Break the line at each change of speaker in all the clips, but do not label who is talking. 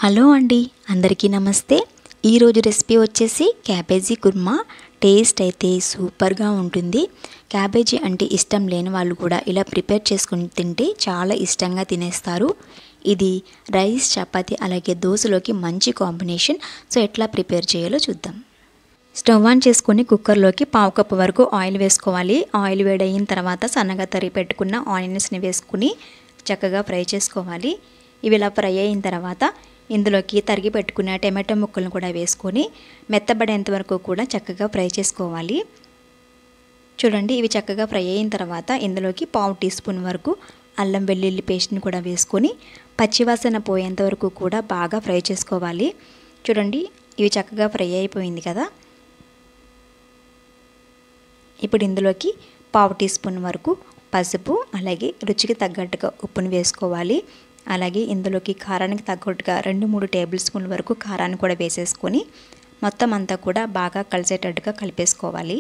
Hello అండి, అందరికీ నమస్తే. ఈరోజు రెసిపీ వచ్చేసి క్యాబేజీ కుర్మా. టేస్ట్ అయితే సూపర్గా ఉంటుంది. క్యాబేజీ అంటే ఇష్టం లేని వాళ్ళు కూడా ఇలా ప్రిపేర్ చేసుకుని తింటే చాలా ఇష్టంగా తినేస్తారు. ఇది రైస్, చపాతీ అలాగే దోశలోకి మంచి కాంబినేషన్. సో ఎట్లా ప్రిపేర్ చేయాలో చూద్దాం. స్టవ్ ఆన్ చేసుకొని కుక్కర్లోకి 1/2 కప్పు వరకు ఆయిల్ వేసుకోవాలి. ఆయిల్ వేడయిన తర్వాత సన్నగా తరిగి పెట్టుకున్న ఆనియన్స్ని వేసుకుని చక్కగా ఫ్రై చేసుకోవాలి. ఇవి ఇలా ఫ్రై అయిన తర్వాత ఇందులోకి తరిగి పెట్టుకున్న టమాటో ముక్కలను కూడా వేసుకొని మెత్తబడేంత వరకు కూడా చక్కగా ఫ్రై చేసుకోవాలి. చూడండి, ఇవి చక్కగా ఫ్రై అయిన తర్వాత ఇందులోకి 1/2 టీ స్పూన్ వరకు అల్లం వెల్లుల్లి పేస్ట్ని కూడా వేసుకొని పచ్చివాసన పోయేంత వరకు కూడా బాగా ఫ్రై చేసుకోవాలి. చూడండి, ఇవి చక్కగా ఫ్రై అయిపోయింది కదా. ఇప్పుడు ఇందులోకి 1/2 టీ స్పూన్ వరకు పసుపు అలాగే రుచికి తగ్గట్టుగా ఉప్పుని వేసుకోవాలి. అలాగే ఇందులోకి కారానికి తగ్గట్టుగా 2-3 టేబుల్ స్పూన్ల వరకు కారాన్ని కూడా వేసేసుకొని మొత్తం అంతా కూడా బాగా కలిసేటట్టుగా కలిపేసుకోవాలి.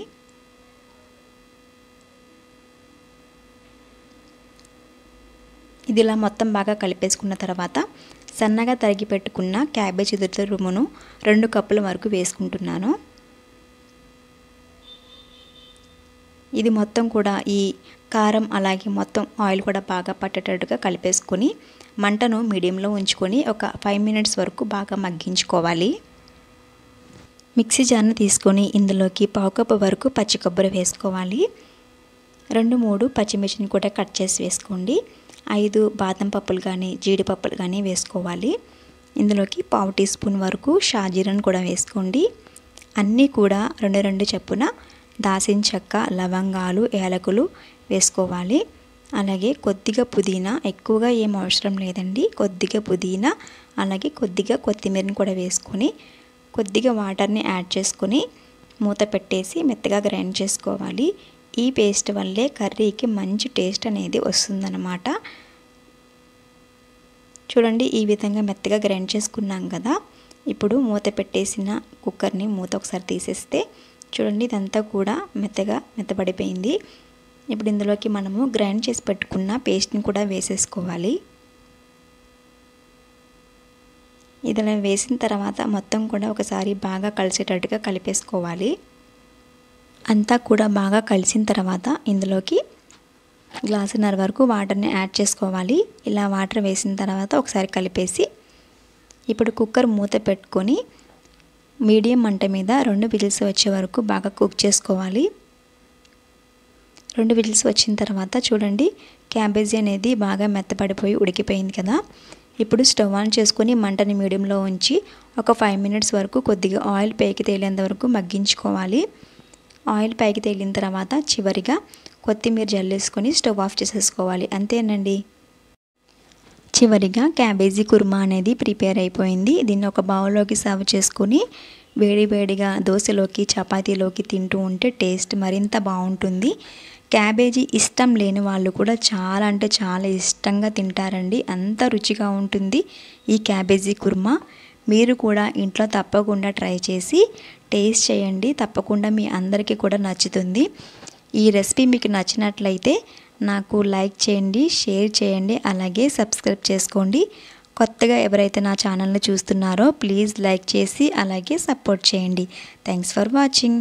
ఇది ఇలా మొత్తం బాగా కలిపేసుకున్న తర్వాత సన్నగా తరిగి పెట్టుకున్న క్యాబేజీ తురుమును 2 కప్పుల వరకు వేసుకుంటున్నాను. ఇది మొత్తం కూడా ఈ కారం అలాగే మొత్తం ఆయిల్ కూడా బాగా పట్టేటట్టుగా కలిపేసుకొని మంటను మీడియంలో ఉంచుకొని ఒక 5 మినిట్స్ వరకు బాగా మగ్గించుకోవాలి. మిక్సీ జార్ని తీసుకొని ఇందులోకి 1/2 కప్పు వరకు పచ్చి కొబ్బరి వేసుకోవాలి. 2-3 పచ్చిమిర్చిని కూడా కట్ చేసి వేసుకోండి. 5 బాదం పప్పులు కానీ జీడిపప్పులు కానీ వేసుకోవాలి. ఇందులోకి 1/2 టీ స్పూన్ వరకు షాజీరాను కూడా వేసుకోండి. అన్నీ కూడా 2 చొప్పున దాల్చిన చెక్క, లవంగాలు, యాలకులు వేసుకోవాలి. అలాగే కొద్దిగా పుదీనా, ఎక్కువగా ఏం అవసరం లేదండి. కొద్దిగా పుదీనా అలాగే కొద్దిగా కొత్తిమీరని కూడా వేసుకొని కొద్దిగా వాటర్ని యాడ్ చేసుకొని మూత పెట్టేసి మెత్తగా గ్రైండ్ చేసుకోవాలి. ఈ పేస్ట్ వల్లే కర్రీకి మంచి టేస్ట్ అనేది వస్తుందన్నమాట. చూడండి, ఈ విధంగా మెత్తగా గ్రైండ్ చేసుకున్నాం కదా. ఇప్పుడు మూత పెట్టేసిన కుక్కర్ని మూత ఒకసారి తీసేస్తే చూడండి, ఇదంతా కూడా మెత్తబడిపోయింది. ఇప్పుడు ఇందులోకి మనము గ్రైండ్ చేసి పెట్టుకున్న పేస్ట్ని కూడా వేసేసుకోవాలి. ఇదిలా వేసిన తర్వాత మొత్తం కూడా ఒకసారి బాగా కలిసేటట్టుగా కలిపేసుకోవాలి. అంతా కూడా బాగా కలిసిన తర్వాత ఇందులోకి గ్లాసున్నర వరకు వాటర్ని యాడ్ చేసుకోవాలి. ఇలా వాటర్ వేసిన తర్వాత ఒకసారి కలిపేసి ఇప్పుడు కుక్కర్ మూత పెట్టుకొని మీడియం మంట మీద 2 విజిల్స్ వచ్చే వరకు బాగా కుక్ చేసుకోవాలి. 2 విజిల్స్ వచ్చిన తర్వాత చూడండి, క్యాబేజీ అనేది బాగా మెత్తపడిపోయి ఉడికిపోయింది కదా. ఇప్పుడు స్టవ్ ఆన్ చేసుకొని మంటని మీడియంలో ఉంచి ఒక 5 మినిట్స్ వరకు కొద్దిగా ఆయిల్ పైకి తేలేంత వరకు మగ్గించుకోవాలి. ఆయిల్ పైకి తేలిన తర్వాత చివరిగా కొత్తిమీర జల్లేసుకొని స్టవ్ ఆఫ్ చేసేసుకోవాలి. అంతేనండి. చివరిగా క్యాబేజీ కుర్మా అనేది ప్రిపేర్ అయిపోయింది. దీన్ని ఒక బౌల్లోకి సర్వ్ చేసుకొని వేడివేడిగా దోశలోకి, చపాతీలోకి తింటూ ఉంటే టేస్ట్ మరింత బాగుంటుంది. క్యాబేజీ ఇష్టం లేని వాళ్ళు కూడా చాలా అంటే చాలా ఇష్టంగా తింటారండి. అంత రుచిగా ఉంటుంది ఈ క్యాబేజీ కుర్మా. మీరు కూడా ఇంట్లో తప్పకుండా ట్రై చేసి టేస్ట్ చేయండి. తప్పకుండా మీ అందరికీ కూడా నచ్చుతుంది. ఈ రెసిపీ మీకు నచ్చినట్లయితే నాకు లైక్ చేయండి, షేర్ చేయండి, అలాగే సబ్స్క్రైబ్ చేసుకోండి. కొత్తగా ఎవరైతే నా ఛానల్ని చూస్తున్నారో ప్లీజ్ లైక్ చేసి అలాగే సపోర్ట్ చేయండి. Thanks for watching.